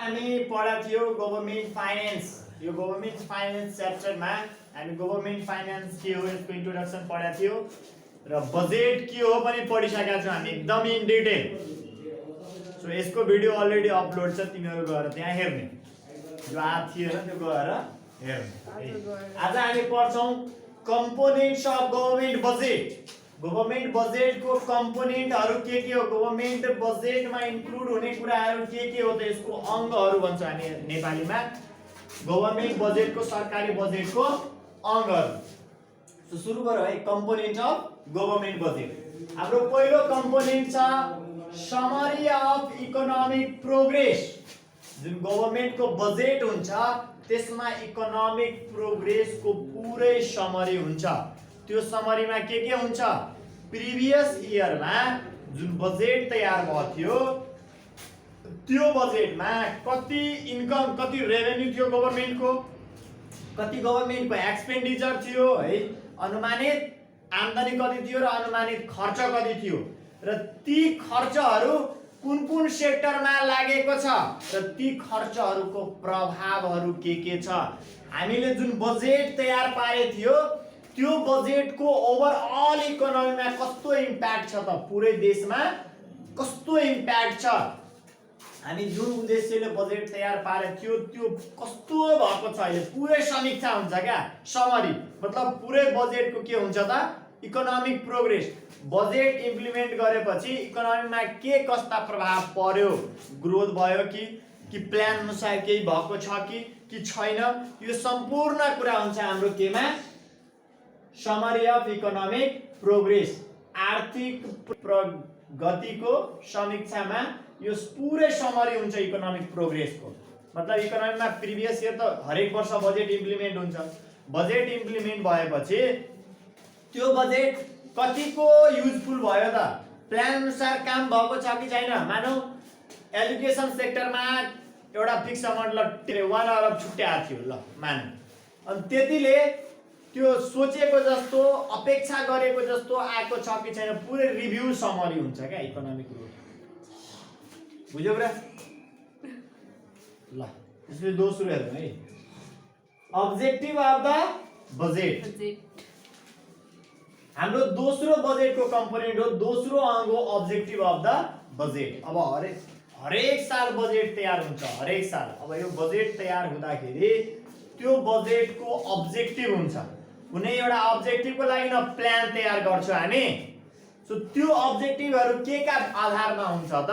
हामी पढा थियो गभर्नमेन्ट फाइनेन्स। यो गभर्नमेन्ट फाइनेन्स च्याप्टरमा हामी गभर्नमेन्ट फाइनेन्स के हो यसको इन्ट्रोडक्सन पढा थियो र बजेट के हो पनि पढिसकेका छौँ हामी एकदम इन डिटेल। सो यसको भिडियो अलरेडी अपलोड छ, तिमीहरू गएर त्यहाँ हेर्ने, जो आज थिएन त्यो गएर हेर्ने। आज हामी पढ्छौँ components of government budget. Government बजेटको कम्पोनेन्टहरू के हो, गभर्नमेन्ट बजेटमा इन्क्लुड हुने कुराहरू के हो त यसको अङ्गहरू भन्छ हामी नेपालीमा। गभर्नमेन्ट बजेटको सरकारी बजेटको अङ्गहरू। सो सुरु गरौँ है, कम्पोनेन्ट अफ गभर्नमेन्ट बजेट। हाम्रो पहिलो कम्पोनेन्ट छ समरी अफ इकोनोमिक प्रोग्रेस। जुन गभर्नमेन्टको बजेट हुन्छ त्यसमा इकोनोमिक प्रोग्रेसको पुरै समरी हुन्छ। त्यो समरीमा के हुन्छ, प्रिभियस इयरमा जुन बजेट तयार भएको थियो त्यो बजेटमा कति इन्कम कति रेभेन्यू थियो गभर्नमेन्टको, कति गभर्नमेन्टको एक्सपेन्डिचर थियो है, अनुमानित आम्दानी कति थियो र अनुमानित खर्च कति थियो र ती खर्चहरू कुन कुन सेक्टरमा लागेको छ र ती खर्चहरूको प्रभावहरू के छ। हामीले जुन बजेट तयार पारे थियो त्यो बजेटको ओभरअल इकोनोमीमा कस्तो इम्प्याक्ट छ त, पुरै देशमा कस्तो इम्प्याक्ट छ, हामी जुन उद्देश्यले बजेट तयार पारे थियो त्यो कस्तो भएको छ, अहिले पुरै समीक्षा हुन्छ क्या। समरी मतलब पुरै बजेटको के हुन्छ त, इकोनोमिक प्रोग्रेस। बजेट इम्प्लिमेन्ट गरेपछि इकोनोमीमा के कस्ता प्रभाव पर्यो, ग्रोथ भयो कि प्लान अनुसार केही भएको छ कि छैन, यो सम्पूर्ण कुरा हुन्छ हाम्रो केमा, समरी अफ इकोनोमिक प्रोग्रेस। आर्थिक प्रगतिको समीक्षामा यो पुरै समरी हुन्छ इकोनोमिक प्रोग्रेसको। मतलब इकोनोमीमा प्रिभियस इयर त हरेक वर्ष बजेट इम्प्लिमेन्ट हुन्छ। बजेट इम्प्लिमेन्ट भएपछि त्यो बजेट कतिको युजफुल भयो त, प्लान अनुसार काम भएको छ कि छैन। मानौ एजुकेसन सेक्टरमा एउटा फिक्स अमाउन्ट ल 1 अरब छुट्याएको थियो ल मानौ, अनि त्यतिले त्यो सोचेको जस्तो अपेक्षा गरेको जस्तो आएको छ कि छैन, पुरै रिभ्यू समरी हुन्छ क्या इकोनोमिक ग्रोथ। बुझ्यौ र ल। त्यसपछि दोस्रो हेरौँ है, अब्जेक्टिभ अफ द बजेट। हाम्रो दोस्रो बजेटको कम्पोनेन्ट हो, दोस्रो अङ्ग हो अब्जेक्टिभ अफ द बजेट। अब हरेक साल बजेट तयार हुन्छ, हरेक साल। अब यो बजेट तयार हुँदाखेरि त्यो बजेटको अब्जेक्टिभ हुन्छ, कुनै एउटा अब्जेक्टिभको लागि न प्लान तयार गर्छौँ हामी। सो त्यो अब्जेक्टिभहरू के का आधारमा हुन्छ त,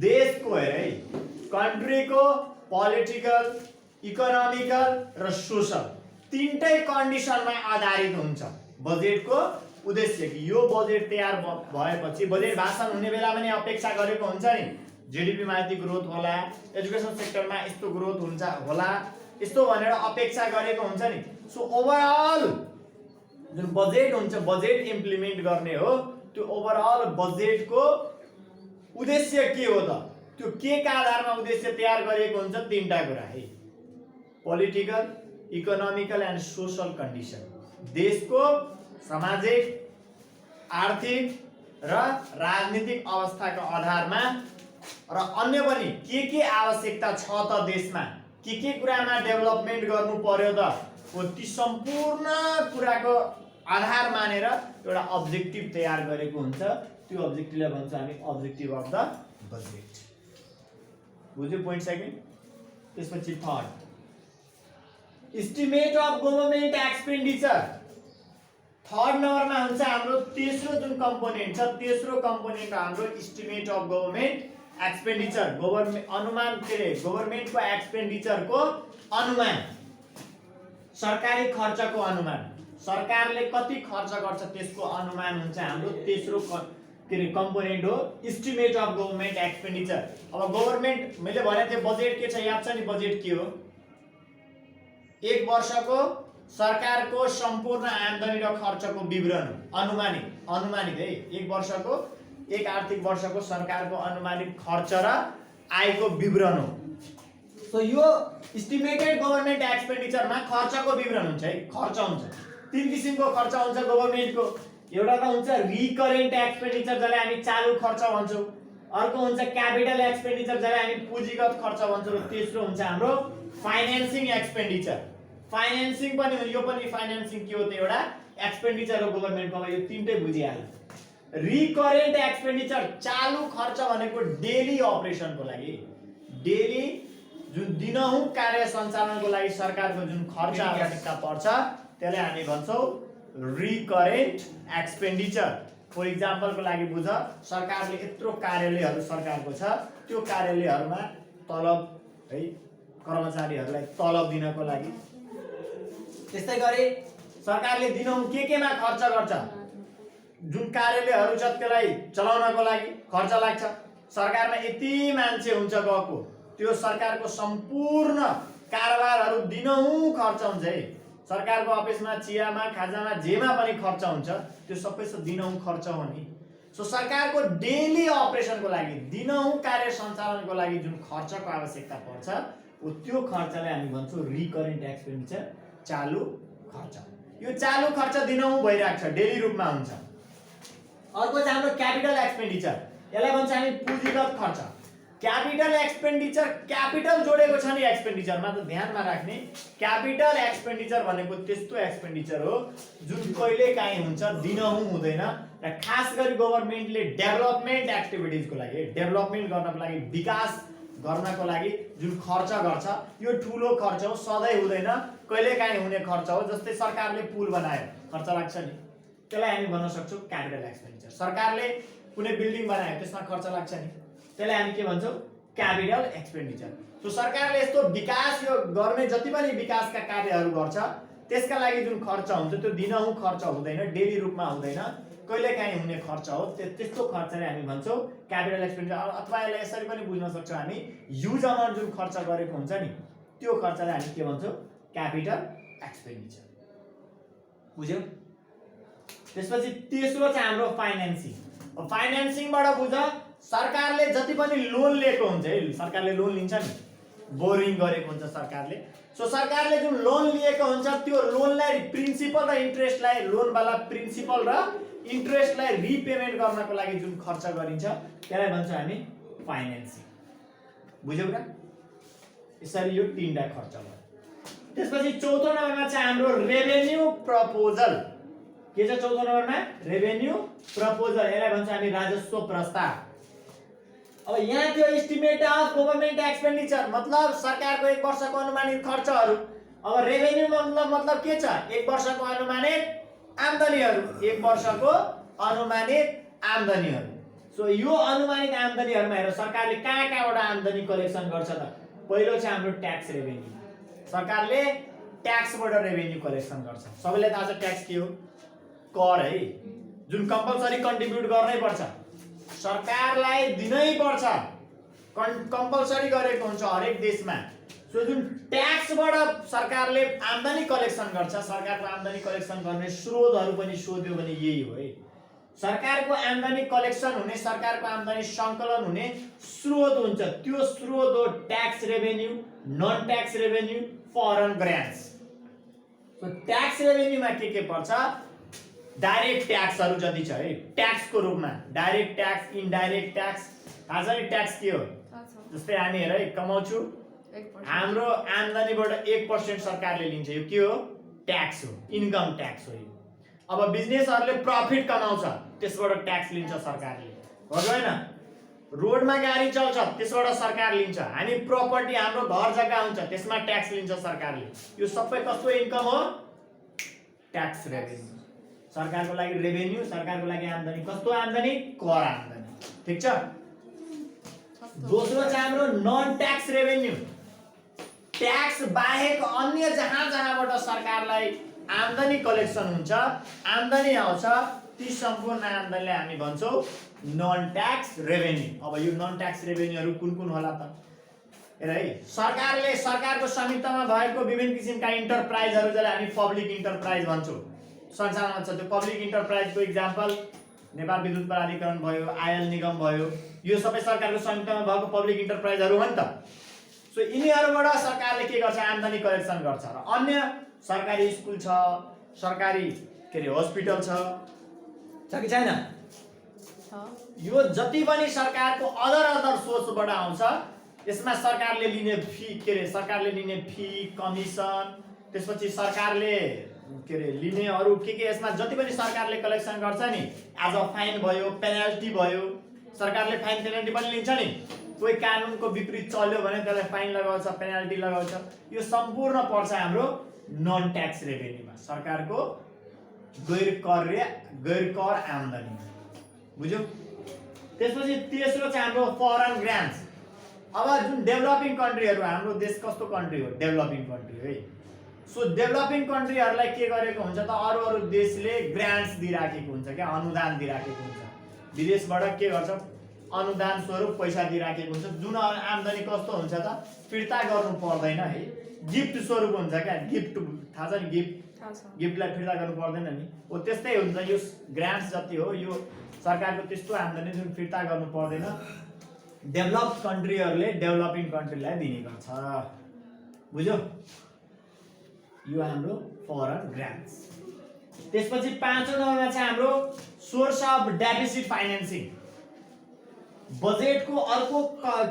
देशको है, कन्ट्रीको पोलिटिकल, इकोनोमिकल र सोशल तीनटै कन्डिसनमा आधारित हुन्छ बजेटको उद्देश्य। कि यो बजेट तयार भएपछि बजेट भाषण हुने बेला पनि अपेक्षा गरेको हुन्छ नि, जीडीपीमा यति ग्रोथ होला, एजुकेसन सेक्टरमा यस्तो ग्रोथ हुन्छ होला, यस्तो भनेर अपेक्षा गरेको हुन्छ नि। सो ओभरअल जुन बजेट हुन्छ, बजेट इम्प्लिमेन्ट गर्ने हो, त्यो ओभरअल बजेटको उद्देश्य के हो त, त्यो के का आधारमा उद्देश्य तयार गरिएको हुन्छ, तीनटा कुरा है, political, economical and social condition. देशको सामाजिक, आर्थिक र राजनीतिक अवस्थाको आधारमा र अन्य पनि के आवश्यकता छ त देशमा, के कुरामा डेभलपमेन्ट गर्नु पर्यो त, ती सम्पूर्ण कुराको आधार मानेर एउटा अब्जेक्टिभ तयार गरेको हुन्छ। त्यो अब्जेक्टिभलाई भन्छ हामी अब्जेक्टिभ अफ द बजेट। बुझ्यो पोइन्ट सेकेन्ड। त्यसपछि third, estimate of government expenditure. Third नम्बरमा हुन्छ हाम्रो तेस्रो जुन कम्पोनेन्ट छ, तेस्रो कम्पोनेन्ट हाम्रो estimate of government expenditure. Government अनुमान के रे, गभर्नमेन्टको एक्सपेन्डिचरको अनुमान, सरकारी खर्चको अनुमान, सरकारले कति खर्च गर्छ त्यसको अनुमान हुन्छ हाम्रो तेस्रो कम्पोनेन्ट हो एस्टिमेट अफ गभर्नमेन्ट एक्सपेन्डिचर। अब गभर्नमेन्ट मैले भने थिएँ बजेट के छ, याद छ नि बजेट के हो, एक वर्षको सरकारको सम्पूर्ण आम्दानी र खर्चको विवरण हो, अनुमानित है, एक वर्षको, एक आर्थिक वर्षको सरकारको अनुमानित खर्च र आयको विवरण हो। सो यो एस्टिमेटेड गभर्नमेन्ट एक्सपेन्डिचरमा खर्चको विवरण हुन्छ है, खर्च हुन्छ, तीन किसिमको खर्च हुन्छ गभर्नमेन्टको। एउटा त हुन्छ रिकरेन्ट एक्सपेन्डिचर, जसलाई हामी चालु खर्च भन्छौँ, अर्को हुन्छ क्यापिटल एक्सपेन्डिचर जसलाई हामी पुँजीगत खर्च भन्छौँ र तेस्रो हुन्छ हाम्रो फाइनान्सिङ एक्सपेन्डिचर फाइनान्सिङ पनि हो यो पनि फाइनान्सिङ के हो त एउटा एक्सपेन्डिचर हो गभर्नमेन्टको अब यो तीनटै बुझिहाल्यो रिकरेन्ट एक्सपेन्डिचर चालु खर्च भनेको डेली अपरेसनको लागि डेली जुन दिनहुँ कार्य सञ्चालनको लागि सरकारको जुन खर्च आवश्यकता पर्छ त्यसलाई हामी भन्छौँ रिकरेन्ट एक्सपेन्डिचर फर इक्जाम्पलको लागि बुझ सरकारले यत्रो कार्यालयहरू सरकारको छ त्यो कार्यालयहरूमा तलब है कर्मचारीहरूलाई तलब दिनको लागि त्यस्तै गरी सरकारले दिनहुँ केमा खर्च गर्छ जुन कार्यालयहरू छ त्यसलाई चलाउनको लागि खर्च लाग्छ सरकारमा यति मान्छे हुन्छ गएको त्यो सरकारको सम्पूर्ण कारोबारहरू दिनहुँ खर्च हुन्छ है सरकारको अफिसमा चियामा खाजामा जेमा पनि खर्च हुन्छ त्यो सबै दिनहुँ खर्च हो नि सो सरकारको डेली अपरेसनको लागि दिनहुँ कार्य सञ्चालनको लागि जुन खर्चको आवश्यकता पर्छ त्यो खर्चलाई हामी भन्छौँ रिकरेन्ट एक्सपेन्डिचर चालु खर्च यो चालु खर्च दिनहुँ भइरहेको छ डेली रूपमा हुन्छ अर्को चाहिँ हाम्रो क्यापिटल एक्सपेन्डिचर यसलाई भन्छ हामी पुँजीगत खर्च क्यापिटल एक्सपेन्डिचर क्यापिटल जोडेको छ नि एक्सपेन्डिचरमा त ध्यानमा राख्ने क्यापिटल एक्सपेन्डिचर भनेको त्यस्तो एक्सपेन्डिचर हो जुन कहिलेकाहीँ हुन्छ दिनहुँ हुँदैन र खास गरी गभर्नमेन्टले डेभलपमेन्ट एक्टिभिटिजको लागि डेभलपमेन्ट गर्नको लागि विकास गर्नको लागि जुन खर्च गर्छ यो ठुलो खर्च हो सधैँ हुँदैन कहिलेकाहीँ हुने खर्च हो जस्तै सरकारले पुल बनायो खर्च लाग्छ नि त्यसलाई हामी भन्न सक्छौँ क्यापिटल एक्सपेन्डिचर सरकारले कुनै बिल्डिङ बनायो त्यसमा खर्च लाग्छ नि त्यसलाई हामी के भन्छौँ क्यापिटल एक्सपेन्डिचर सो सरकारले यस्तो विकास यो गर्ने जति पनि विकासका कार्यहरू गर्छ त्यसका लागि जुन खर्च हुन्छ त्यो दिनहुँ खर्च हुँदैन डेली रूपमा हुँदैन कहिलेकाहीँ हुने खर्च हो त्यस्तो खर्चलाई हामी भन्छौँ क्यापिटल एक्सपेन्डिचर अथवा यसलाई यसरी पनि बुझ्न सक्छौँ हामी ह्युज अमाउन्ट जुन खर्च गरेको हुन्छ नि त्यो खर्चलाई हामी के भन्छौँ क्यापिटल एक्सपेन्डिचर बुझ्यौ त्यसपछि तेस्रो चाहिँ हाम्रो फाइनान्सिङ फाइनान्सिङबाट बुझ सरकारले जति पनि लोन लिएको हुन्छ है सरकारले लोन लिन्छ नि बोरिङ गरेको हुन्छ सरकारले सो सरकारले जुन लोन लिएको हुन्छ त्यो लोनलाई प्रिन्सिपल र इन्ट्रेस्टलाई लोनवाला प्रिन्सिपल र इन्ट्रेस्टलाई रिपेमेन्ट गर्नको लागि जुन खर्च गरिन्छ त्यसलाई भन्छौँ हामी फाइनान्सिङ बुझ्यौ र यसरी यो तीनटा खर्च भयो त्यसपछि चौथो नम्बरमा चाहिँ हाम्रो रेभेन्यू प्रपोजल के छ चौथो नम्बरमा रेभेन्यू प्रपोजल यसलाई भन्छ हामी राजस्व प्रस्ताव अब यहाँ त्यो एस्टिमेट अफ गभर्नमेन्ट एक्सपेन्डिचर मतलब सरकारको एक वर्षको अनुमानित खर्चहरू अब रेभेन्यू मतलब के छ एक वर्षको अनुमानित आम्दानीहरू एक वर्षको अनुमानित आम्दानीहरू सो यो अनुमानित आम्दानीहरूमा हेर सरकारले कहाँबाट आम्दानी कलेक्सन गर्छ त पहिलो चाहिँ हाम्रो ट्याक्स रेभेन्यू सरकारले ट्याक्सबाट रेभेन्यू कलेक्सन गर्छ सबैलाई थाहा छ ट्याक्स के हो कर है जुन कम्पलसरी कन्ट्रिब्युट गर्नै पर्छ सरकारलाई दिनै पर्छ कम्पलसरी गरेको हुन्छ हरेक देशमा सो जुन ट्याक्सबाट सरकारले आम्दानी कलेक्सन गर्छ सरकारको आम्दानी कलेक्सन गर्ने स्रोतहरू पनि सोध्यो भने यही हो है सरकारको आम्दानी कलेक्सन हुने सरकारको आम्दानी सङ्कलन हुने स्रोत हुन्छ त्यो स्रोत हो tax revenue non tax revenue foreign grants so tax रेभेन्यूमा के पर्छ डाइरेक्ट ट्याक्सहरू जति छ है ट्याक्सको रूपमा डाइरेक्ट ट्याक्स इनडाइरेक्ट ट्याक्स थाहा छ नि ट्याक्स के हो जस्तै हामी हेर है कमाउँछु हाम्रो आम्दानीबाट 1% सरकारले लिन्छ यो के हो ट्याक्स हो इन्कम ट्याक्स हो यो अब बिजनेसहरूले प्रफिट कमाउँछ त्यसबाट ट्याक्स लिन्छ सरकारले हो हैन रोडमा गाडी चल्छ त्यसबाट सरकार लिन्छ हामी प्रपर्टी हाम्रो घर जग्गा हुन्छ त्यसमा ट्याक्स लिन्छ सरकारले यो सबै कस्तो इन्कम हो ट्याक्स रेभेन्यू सरकारको लागि रेभेन्यू सरकारको लागि आम्दानी कस्तो आम्दानी कर आम्दानी ठीक छ दोस्रो चाहिँ हाम्रो नन ट्याक्स रेभेन्यू ट्याक्स बाहेक अन्य जहाँबाट सरकारलाई आम्दानी कलेक्सन हुन्छ आम्दानी आउँछ ती सम्पूर्ण आम्दानीलाई हामी भन्छौँ नन ट्याक्स रेभेन्यू अब यो नन ट्याक्स रेभेन्यूहरू कुन होला त हेर है सरकारले सरकारको स्वामित्वमा भएको विभिन्न किसिमका इन्टरप्राइजहरू जसलाई हामी पब्लिक इन्टरप्राइज भन्छौँ सञ्चालन छ त्यो पब्लिक इन्टरप्राइजको इक्जाम्पल नेपाल विद्युत प्राधिकरण भयो आयल निगम भयो यो सबै सरकारको स्वामित्वमा भएको पब्लिक इन्टरप्राइजहरू हो नि त सो यिनीहरूबाट सरकारले के गर्छ आम्दानी कलेक्सन गर्छ र अन्य सरकारी स्कुल छ सरकारी के अरे हस्पिटल छ कि छैन यो जति पनि सरकारको अदर सोर्सबाट आउँछ यसमा सरकारले लिने फी के रे सरकारले लिने फी कमिसन त्यसपछि सरकारले के रे लिने अरु के यसमा जति पनि सरकारले कलेक्सन गर्छ नि एज अ फाइन भयो पेनल्टी भयो सरकारले फाइन पेनल्टी पनि लिन्छ नि कोही कानुनको विपरीत चल्यो भने त्यसलाई फाइन लगाउँछ पेनल्टी लगाउँछ यो सम्पूर्ण पर्छ हाम्रो नन ट्याक्स रेभेन्यूमा सरकारको गैर कर आम्दानी बुझ्यौ त्यसपछि तेस्रो चाहिँ हाम्रो फरेन ग्रान्ट्स अब जुन डेभलपिङ कन्ट्रीहरु हाम्रो देश कस्तो कन्ट्री हो डेभलपिङ कन्ट्री हो है सो डेभलपिङ कन्ट्रीहरुलाई के गरेको हुन्छ त अरु देशले ग्रान्ट्स दिइराखेको हुन्छ के अनुदान दिइराखेको हुन्छ विदेशबाट के गर्छ अनुदान स्वरूप पैसा दिइराखेको हुन्छ जुन आम्दानी कस्तो हुन्छ त फिर्ता गर्नु पर्दैन है गिफ्ट स्वरूप हुन्छ क्या गिफ्ट थाहा छ नि गिफ्टलाई फिर्ता गर्नु पर्दैन नि हो त्यस्तै हुन्छ यो ग्रान्ट्स जति हो यो सरकारको त्यस्तो आम्दानी जुन फिर्ता गर्नु पर्दैन डेभलप्ड कन्ट्रीहरुले डेभलपिङ कन्ट्रीलाई दिने गर्छ बुझ्यौ यो हाम्रो फरेन ग्रान्ट्स त्यसपछि पाँचौं नम्बरमा चाहिँ हाम्रो सोर्स अफ डेफिसिट फाइनान्सिङ बजेटको अर्को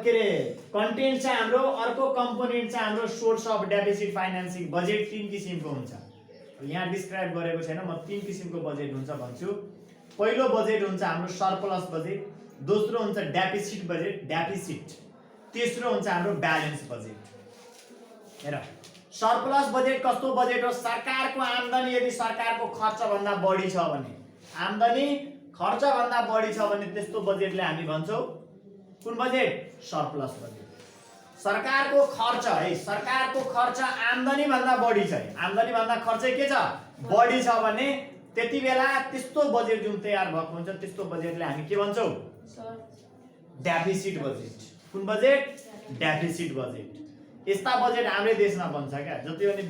के रे कन्टेन्ट चाहिँ हाम्रो अर्को कम्पोनेन्ट चाहिँ हाम्रो source of deficit financing budget तीन किसिमको हुन्छ यहाँ डिस्क्राइब गरेको छैन म तीन किसिमको बजेट हुन्छ भन्छु पहिलो बजेट हुन्छ हाम्रो सरप्लस बजेट दोस्रो हुन्छ डेफिसिट बजेट तेस्रो हुन्छ हाम्रो ब्यालेन्स बजेट हेर सरप्लस बजेट कस्तो बजेट हो सरकारको आम्दानी यदि सरकारको खर्च भन्दा बढी छ भने आम्दानी खर्च भन्दा बढी छ भने त्यस्तो बजेटले हामी भन्छौं कुन बजेट सरप्लस बजेट सरकारको खर्च आम्दानी भन्दा बढी छ आम्दानी भन्दा खर्च के छ बढी छ भने त्यति बेला त्यस्तो बजेट जुन तयार भएको हुन्छ त्यस्तो बजेटले हामी के भन्छौं डेफिसिट बजेट कुन बजेट डेफिसिट बजेट यस्ता बजेट हाम्रै देशमा बन्छ क्या जति पनि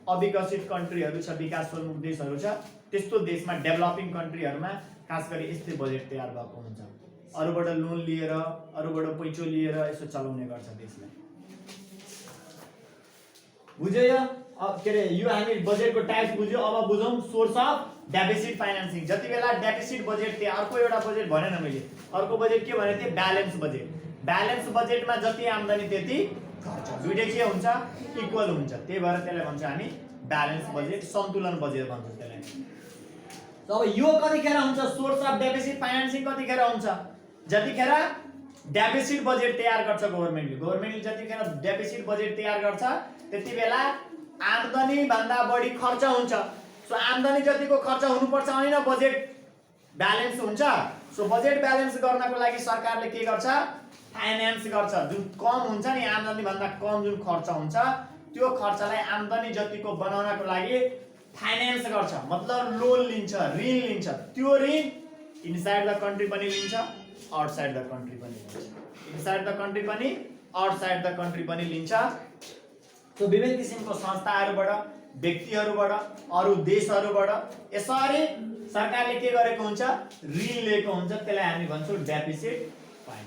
अविकसित कन्ट्रीहरु छ विकासोन्मुख देशहरु छ त्यस्तो देशमा डेभलपिङ कन्ट्रीहरुमा खास गरी यस्तै बजेट तयार भएको हुन्छ अरूबाट लोन लिएर अरूबाट पैसो लिएर यसो चलाउने गर्छ देशलाई बुझ्यो यो हामी बजेटको टाइप्स बुझ्यो अब बुझौं सोर्स अफ डेफिसिट फाइनान्सिङ जति बेला डेफिसिट बजेट थियो अर्को एउटा बजेट भनेन मैले अर्को बजेट के भने थिए ब्यालेन्स बजेटमा जति आम्दानी त्यति खर्च दुईटै के हुन्छ इक्वल हुन्छ त्यही भएर त्यसलाई भन्छ हामी ब्यालेन्स बजेट सन्तुलन बजेट भन्छ त्यसलाई अब यो कतिखेर हुन्छ सोर्स अफ डेफिसिट फाइनान्सिङ कतिखेर हुन्छ जतिखेर डेफिसिट बजेट तयार गर्छ गभर्नमेन्टले जतिखेर डेफिसिट बजेट तयार गर्छ त्यति बेला आम्दानी भन्दा बढी खर्च हुन्छ सो आम्दानी जतिको खर्च हुनुपर्छ अनि न बजेट ब्यालेन्स हुन्छ सो बजेट ब्यालेन्स गर्नको लागि सरकारले के गर्छ फाइनान्स गर्छ जुन कम हुन्छ नि आम्दानी भन्दा कम जुन खर्च हुन्छ त्यो खर्चलाई आम्दानी जतिको बनाउनको लागि फाइनान्स गर्छ मतलब लोन लिन्छ ऋण लिन्छ त्यो ऋण इनसाइड द कन्ट्री पनि लिन्छ आउटसाइड द कन्ट्री पनि लिन्छ इनसाइड द कन्ट्री पनि आउटसाइड द कन्ट्री पनि लिन्छ त्यो विभिन्न किसिमको संस्थाहरुबाट व्यक्तिहरुबाट अरु देशहरुबाट यसरी सरकारले के गरेको हुन्छ ऋण लिएको हुन्छ त्यसलाई हामी भन्छौं डेफिसिट फाइनान्स